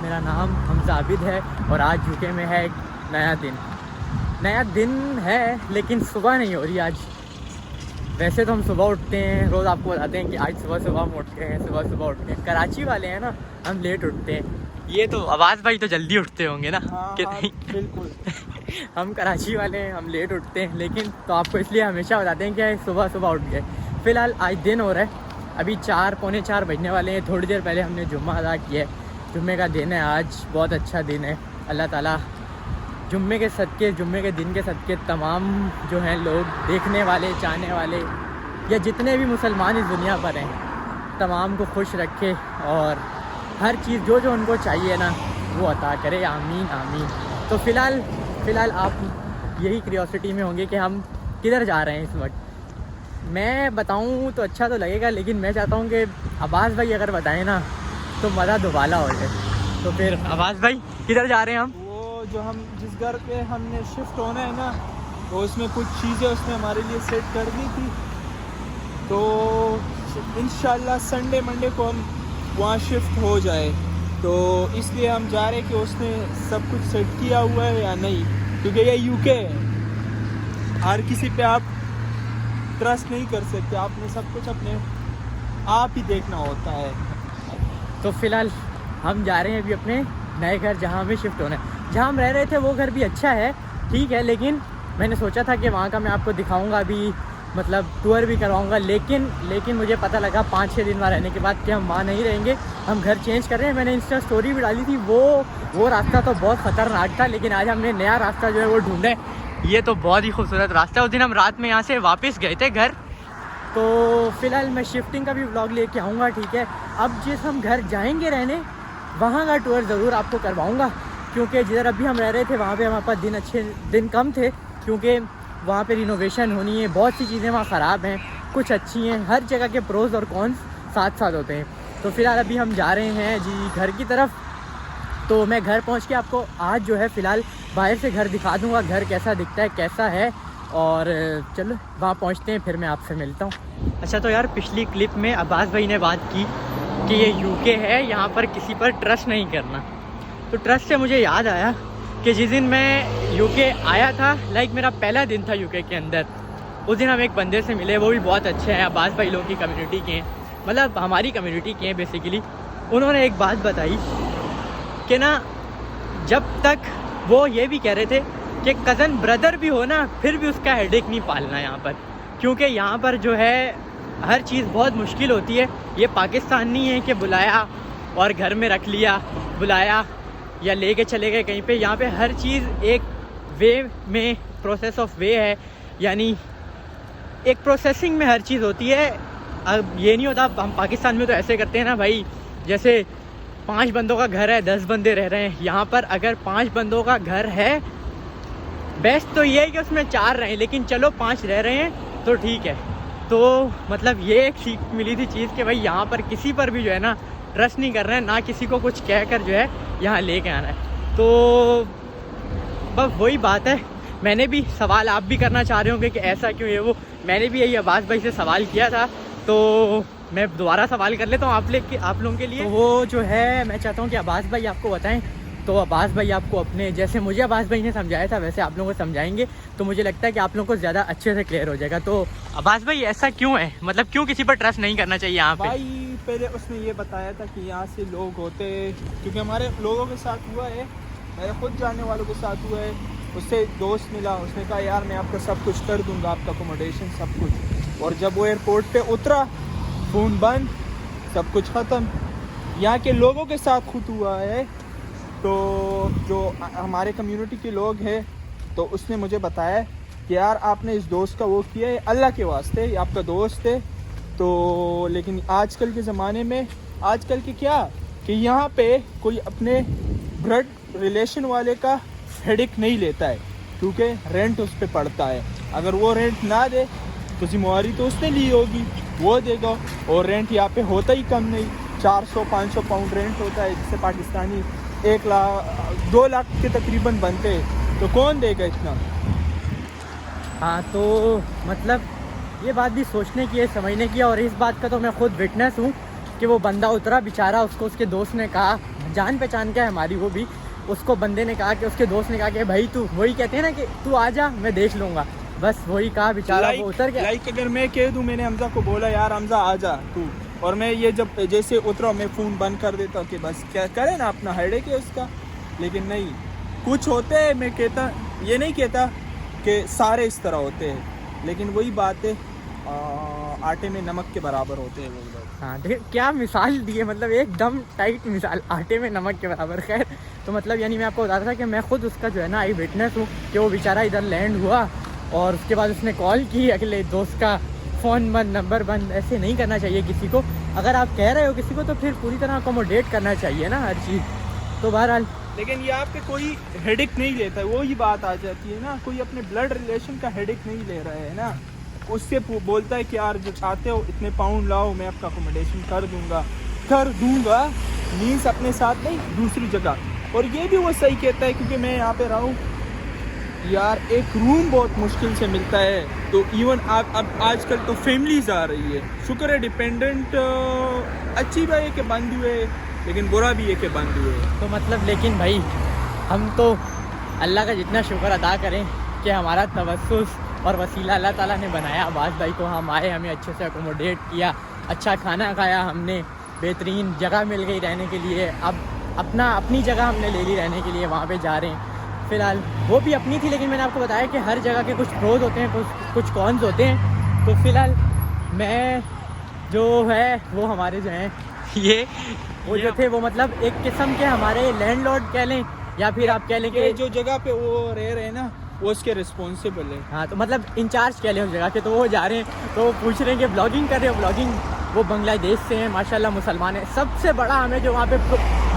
मेरा नाम हमजा आबिद है और आज यूके में है एक नया दिन है, लेकिन सुबह नहीं हो रही आज। वैसे तो हम सुबह उठते हैं, रोज़ आपको बताते हैं कि आज सुबह हम उठते हैं, सुबह उठते हैं। कराची वाले हैं ना, हम लेट उठते हैं। ये तो आवाज़ भाई तो जल्दी उठते होंगे ना? कि नहीं? बिल्कुल। हम कराची वाले हैं, हम लेट उठते हैं, लेकिन तो आपको इसलिए हमेशा बताते हैं कि सुबह उठ गए। फ़िलहाल आज दिन हो रहा है, अभी 4 पौने 4 बजने वाले हैं। थोड़ी देर पहले हमने जुम्मा अदा किया है। जुम्मे का दिन है आज, बहुत अच्छा दिन है। अल्लाह ताला जुम्मे के दिन के सदके तमाम जो हैं लोग, देखने वाले, चाहने वाले या जितने भी मुसलमान इस दुनिया पर हैं, तमाम को खुश रखे और हर चीज़ जो उनको चाहिए ना वो अता करे। आमीन आमीन। तो फ़िलहाल आप यही क्यूरियोसिटी में होंगे कि हम किधर जा रहे हैं इस वक्त। मैं बताऊं तो अच्छा तो लगेगा, लेकिन मैं चाहता हूं कि अब्बास भाई अगर बताएं ना तो मज़ा दुबाला हो जाए। तो फिर अब्बास भाई किधर जा रहे हैं हम? वो जो हम जिस घर पे हमने शिफ्ट होना है ना, तो उसमें कुछ चीज़ें उसने हमारे लिए सेट कर दी थी। तो इंशाल्लाह संडे मंडे को हम वहाँ शिफ्ट हो जाए। तो इसलिए हम जा रहे हैं कि उसने सब कुछ सेट किया हुआ है या नहीं, क्योंकि ये यूके है, हर किसी पे आप ट्रस्ट नहीं कर सकते। आपने सब कुछ अपने आप ही देखना होता है। तो फ़िलहाल हम जा रहे हैं अभी अपने नए घर, जहाँ हमें शिफ्ट होना है। जहाँ हम रह रहे थे वो घर भी अच्छा है, ठीक है, लेकिन मैंने सोचा था कि वहाँ का मैं आपको दिखाऊंगा, अभी मतलब टूर भी करवाऊंगा। लेकिन मुझे पता लगा 5-6 दिन वहाँ रहने के बाद कि हम वहाँ नहीं रहेंगे, हम घर चेंज कर रहे हैं। मैंने इंस्टा स्टोरी भी डाली थी। वो रास्ता तो बहुत ख़तरनाक था, लेकिन आज हमने नया रास्ता जो है वो ढूंढा है। ये तो बहुत ही खूबसूरत रास्ता है। उस दिन हम रात में यहाँ से वापस गए थे घर। तो फ़िलहाल मैं शिफ्टिंग का भी व्लॉग लेके आऊँगा, ठीक है। अब जिस हम घर जाएंगे रहने, वहाँ का टूर ज़रूर आपको करवाऊँगा, क्योंकि जिधर अभी हम रह रहे थे वहाँ पे हमारे पास दिन कम थे, क्योंकि वहाँ पे रिनोवेशन होनी है। बहुत सी चीज़ें वहाँ ख़राब हैं, कुछ अच्छी हैं। हर जगह के प्रोज और कॉन्स साथ साथ होते हैं। तो फ़िलहाल अभी हम जा रहे हैं जी घर की तरफ। तो मैं घर पहुँच के आपको आज जो है फ़िलहाल बाहर से घर दिखा दूँगा, घर कैसा दिखता है, कैसा है। और चलो वहाँ पहुँचते हैं, फिर मैं आपसे मिलता हूँ। अच्छा, तो यार पिछली क्लिप में अब्बास भाई ने बात की कि ये यूके है, यहाँ पर किसी पर ट्रस्ट नहीं करना। तो ट्रस्ट से मुझे याद आया कि जिस दिन मैं यूके आया था, लाइक मेरा पहला दिन था यूके के अंदर, उस दिन हम एक बंदे से मिले, वो भी बहुत अच्छे हैं, अब्बास भाई लोगों की कम्युनिटी के हैं, मतलब हमारी कम्युनिटी के हैं बेसिकली। उन्होंने एक बात बताई कि ना, जब तक वो ये भी कह रहे थे कि कज़न ब्रदर भी हो ना, फिर भी उसका हेडेक नहीं पालना यहाँ पर, क्योंकि यहाँ पर जो है हर चीज़ बहुत मुश्किल होती है। ये पाकिस्तान नहीं है कि बुलाया और घर में रख लिया, बुलाया या लेके चले गए कहीं पे। यहाँ पे हर चीज़ एक वे में, प्रोसेस ऑफ वे है, यानी एक प्रोसेसिंग में हर चीज़ होती है। अब ये नहीं होता, हम पाकिस्तान में तो ऐसे करते हैं ना भाई, जैसे 5 बंदों का घर है, 10 बंदे रह रहे हैं। यहाँ पर अगर 5 बंदों का घर है, बेस्ट तो ये है कि उसमें 4 रहें, लेकिन चलो 5 रह रहे हैं तो ठीक है। तो मतलब ये एक सीख मिली थी चीज़ कि भाई यहाँ पर किसी पर भी जो है ना ट्रस्ट नहीं कर रहे हैं, ना किसी को कुछ कहकर जो है यहाँ लेके आना है। तो बस वही बात है। मैंने भी सवाल आप भी करना चाह रहे होंगे कि ऐसा क्यों है वो, मैंने भी यही अब्बास भाई से सवाल किया था, तो मैं दोबारा सवाल कर लेता हूँ आप लोगों के लिए। तो वो जो है मैं चाहता हूँ कि अब्बास भाई आपको बताएं। तो अब्बास भाई आपको अपने, जैसे मुझे अब्बास भाई ने समझाया था वैसे आप लोगों को समझाएंगे, तो मुझे लगता है कि आप लोगों को ज़्यादा अच्छे से क्लियर हो जाएगा। तो अब्बास भाई ऐसा क्यों है, मतलब क्यों किसी पर ट्रस्ट नहीं करना चाहिए यहाँ पे? भाई पहले उसने ये बताया था कि यहाँ से लोग होते, क्योंकि हमारे लोगों के साथ हुआ है, मेरे खुद जानने वालों के साथ हुआ है। उससे दोस्त मिला, उसने कहा यार मैं आपका सब कुछ कर दूंगा, आपका अकोमोडेशन सब कुछ। और जब वो एयरपोर्ट पे उतरा, फ़ोन बंद, सब कुछ ख़त्म। यहाँ के लोगों के साथ खुद हुआ है। तो जो हमारे कम्युनिटी के लोग हैं, तो उसने मुझे बताया कि यार आपने इस दोस्त का वो किया है अल्लाह के वास्ते, ये आपका दोस्त है। तो लेकिन आजकल के ज़माने में, आजकल के क्या कि यहाँ पे कोई अपने ब्लड रिलेशन वाले का हेडेक नहीं लेता है, क्योंकि रेंट उस पर पड़ता है। अगर वो रेंट ना दे तो जिम्मेवारी तो उसने ली होगी, वो देगा। और रेंट यहाँ पे होता ही कम नहीं, 400-500 पाउंड रेंट होता है, जिससे पाकिस्तानी 1-2 लाख के तकरीबन बनते हैं। तो कौन देगा इतना? हाँ, तो मतलब ये बात भी सोचने की है, समझने की है। और इस बात का तो मैं खुद विटनेस हूँ कि वो बंदा उतरा बेचारा, उसको उसके दोस्त ने कहा जान पहचान का है हमारी वो भी। उसको बंदे ने कहा कि उसके दोस्त ने कहा कि भाई तू, वही कहते हैं ना कि तू आ जा मैं देख लूँगा, बस वही कहा बेचारा वो उतर गया। अगर मैं कह दूँ, मैंने हमजा को बोला यार हमजा आ जा तू, और मैं ये जब जैसे उतरा मैं फ़ोन बंद कर देता कि बस क्या करे ना, अपना हेडेक है उसका। लेकिन नहीं, कुछ होते हैं, मैं कहता ये नहीं कहता कि सारे इस तरह होते हैं, लेकिन वही बात है आटे में नमक के बराबर होते हैं वो लोग। हाँ देखिए क्या मिसाल दी है, मतलब एकदम टाइट मिसाल, आटे में नमक के बराबर। खैर तो मतलब यानी मैं आपको बता रहा था कि मैं खुद उसका जो है ना आई विटनेस हूँ कि वो बेचारा इधर लैंड हुआ और उसके बाद उसने कॉल की अगले दोस्त का, फ़ोन बंद, नंबर बंद। ऐसे नहीं करना चाहिए किसी को। अगर आप कह रहे हो किसी को तो फिर पूरी तरह अकोमोडेट करना चाहिए ना हर चीज़। तो बहरहाल लेकिन ये आप पे कोई हेडेक नहीं लेता है, वो ही बात आ जाती है ना, कोई अपने ब्लड रिलेशन का हेडेक नहीं ले रहा है ना, उससे बोलता है कि यार जो चाहते हो इतने पाउंड लाओ, मैं आपका अकोमोडेशन कर दूंगा मीन्स अपने साथ नहीं दूसरी जगह। और ये भी वो सही कहता है, क्योंकि मैं यहाँ पे रहा हूँ यार, एक रूम बहुत मुश्किल से मिलता है। तो इवन आप अब आजकल तो फैमिलीज आ रही है, शुक्र है डिपेंडेंट अच्छी बात है कि बंद हुए, लेकिन बुरा भी है कि बंद हुए। तो मतलब लेकिन भाई हम तो अल्लाह का जितना शुक्र अदा करें कि हमारा तवस्सुस और वसीला अल्लाह ताला ने बनाया अब्बास भाई को। हम आए, हमें अच्छे से अकोमोडेट किया, अच्छा खाना खाया हमने, बेहतरीन जगह मिल गई रहने के लिए। अब अपनी जगह हमने ले ली रहने के लिए, वहाँ पे जा रहे हैं। फ़िलहाल वो भी अपनी थी, लेकिन मैंने आपको बताया कि हर जगह के कुछ प्रोज होते हैं, कुछ कॉन्स होते हैं। तो फ़िलहाल मैं जो है वो हमारे जो हैं वो जो थे वो मतलब एक किस्म के हमारे लैंडलॉर्ड कह लें, या फिर आप कह लें कि जो जगह पे वो रह रहे हैं ना वो उसके रिस्पॉन्सिबल है। हाँ तो मतलब इंचार्ज कह लें उस जगह के। तो वो जा रहे हैं तो पूछ रहे हैं कि ब्लॉगिंग कर रहे हो, ब्लॉगिंग। वो बांग्लादेश से हैं, माशाल्लाह मुसलमान है। सबसे बड़ा हमें जो वहाँ पे,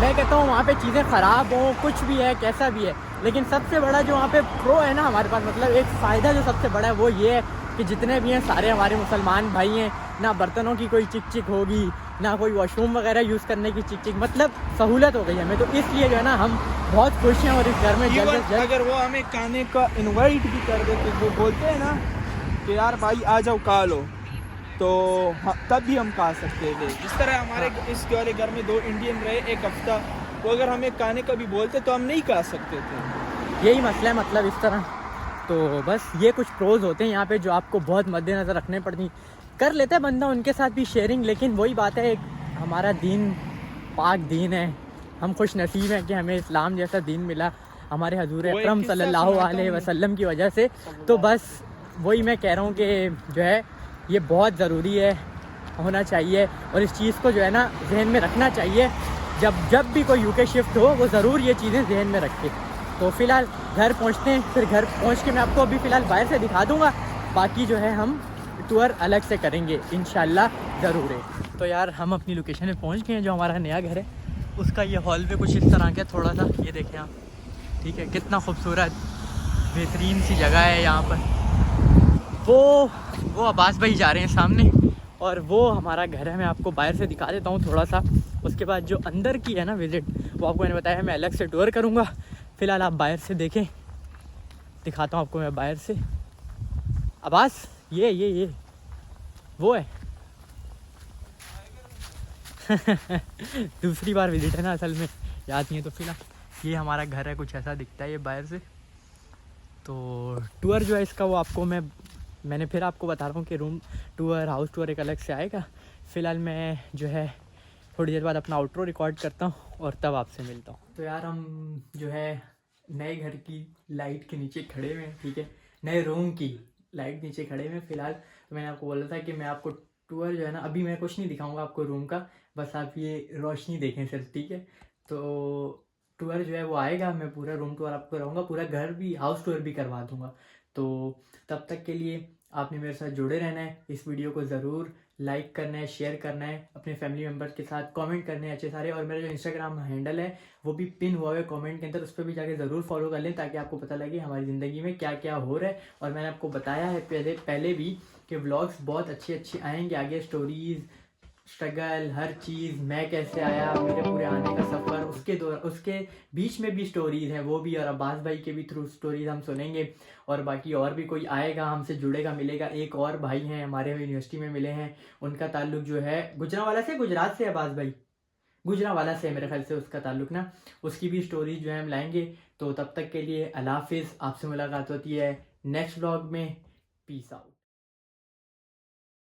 मैं कहता हूँ वहाँ पे चीज़ें ख़राब हों, कुछ भी है कैसा भी है, लेकिन सबसे बड़ा जो वहाँ पे प्रो है ना हमारे पास, मतलब एक फ़ायदा जो सबसे बड़ा है वो ये है कि जितने भी हैं सारे हमारे मुसलमान भाई हैं। ना बर्तनों की कोई चिक चिक होगी, ना कोई वॉशरूम वगैरह यूज़ करने की चिक चिक, मतलब सहूलत हो गई हमें। तो इसलिए जो है ना हम बहुत खुश हैं। और इस घर में जल्द अगर वो हमें खाने का इनवाइट भी कर देते, वो बोलते हैं ना कि यार भाई आ जाओ खा लो, तो तब भी हम खा सकते थे। जिस तरह हमारे इस वाले घर में 2 इंडियन रहे एक हफ्ता, तो अगर हमें खाने का भी बोलते तो हम नहीं खा सकते थे। यही मसला है, मतलब इस तरह। तो बस ये कुछ प्रोज होते हैं यहाँ पे जो आपको बहुत मद्देनज़र रखने पड़ती। कर लेता है बंदा उनके साथ भी शेयरिंग, लेकिन वही बात है, एक हमारा दीन पाक दीन है। हम खुश नसीब हैं कि हमें इस्लाम जैसा दीन मिला हमारे हजूर अकरम सल्लल्लाहु अलैहि वसल्लम की वजह से। तो बस वही मैं कह रहा हूँ कि जो है ये बहुत ज़रूरी है, होना चाहिए। और इस चीज़ को जो है ना जहन में रखना चाहिए, जब भी कोई यूके शिफ्ट हो वो ज़रूर ये चीज़ें जहन में रखे। तो फ़िलहाल घर पहुँचते हैं, फिर घर पहुँच के मैं आपको अभी फ़िलहाल बाहर से दिखा दूँगा, बाकी जो है हम टूर अलग से करेंगे इंशाल्लाह ज़रूर है। तो यार हम अपनी लोकेशन में पहुँच गए हैं, जो हमारा नया घर है उसका ये हॉल भी कुछ इस तरह का थोड़ा सा, ये देखें आप, ठीक है, कितना खूबसूरत बेहतरीन सी जगह है यहाँ पर। वो अब्बास भाई जा रहे हैं सामने, और वो हमारा घर है। मैं आपको बाहर से दिखा देता हूँ थोड़ा सा, उसके बाद जो अंदर की है ना विज़िट वो आपको मैंने बताया मैं अलग से टूर करूँगा। फ़िलहाल आप बाहर से देखें, दिखाता हूँ आपको मैं बाहर से। अब्बास ये वो है दूसरी बार विज़िट है ना, असल में याद नहीं है। तो फिलहाल ये हमारा घर है, कुछ ऐसा दिखता है ये बाहर से। तो टूर जो है इसका वो आपको मैंने फिर आपको बता रहा हूँ कि रूम टूर, हाउस टूर एक अलग से आएगा। फ़िलहाल मैं जो है थोड़ी देर बाद अपना आउटरो रिकॉर्ड करता हूँ और तब आपसे मिलता हूँ। तो यार हम जो है नए घर की लाइट के नीचे खड़े हुए हैं, ठीक है, नए रूम की लाइट नीचे खड़े हुए हैं फ़िलहाल। तो मैंने आपको बोला था कि मैं आपको टूर जो है ना, अभी मैं कुछ नहीं दिखाऊंगा आपको रूम का, बस आप ये रोशनी देखें सिर्फ, ठीक है। तो टूर जो है वो आएगा, मैं पूरा रूम टूर आपको कराऊंगा, पूरा घर भी, हाउस टूर भी करवा दूंगा। तो तब तक के लिए आपने मेरे साथ जुड़े रहना है। इस वीडियो को ज़रूर लाइक करना है, शेयर करना है अपने फैमिली मेम्बर्स के साथ, कमेंट करने हैं अच्छे सारे। और मेरा जो इंस्टाग्राम हैंडल है वो भी पिन हुआ है कमेंट के अंदर, उस पर भी जाके ज़रूर फॉलो कर लें, ताकि आपको पता लगे हमारी ज़िंदगी में क्या क्या हो रहा है। और मैंने आपको बताया है पहले भी कि व्लॉग्स बहुत अच्छे आएंगे आगे, स्टोरीज़, स्ट्रगल, हर चीज़, मैं कैसे आया, मेरे पूरे आने का सफ़र, उसके बीच में भी स्टोरीज़ हैं वो भी, और अब्बास भाई के भी थ्रू स्टोरीज़ हम सुनेंगे। और बाकी और भी कोई आएगा हमसे जुड़ेगा, मिलेगा। एक और भाई हैं हमारे यूनिवर्सिटी में मिले हैं, उनका ताल्लुक जो है गुजरांवाला से, गुजरात से अब्बास भाई, गुजरांवाला से मेरे ख्याल से उसका ताल्लुक ना, उसकी भी स्टोरी जो है हम लाएंगे। तो तब तक के लिए अल्लाह हाफिज़, आपसे मुलाकात होती है नेक्स्ट व्लॉग में। Peace out.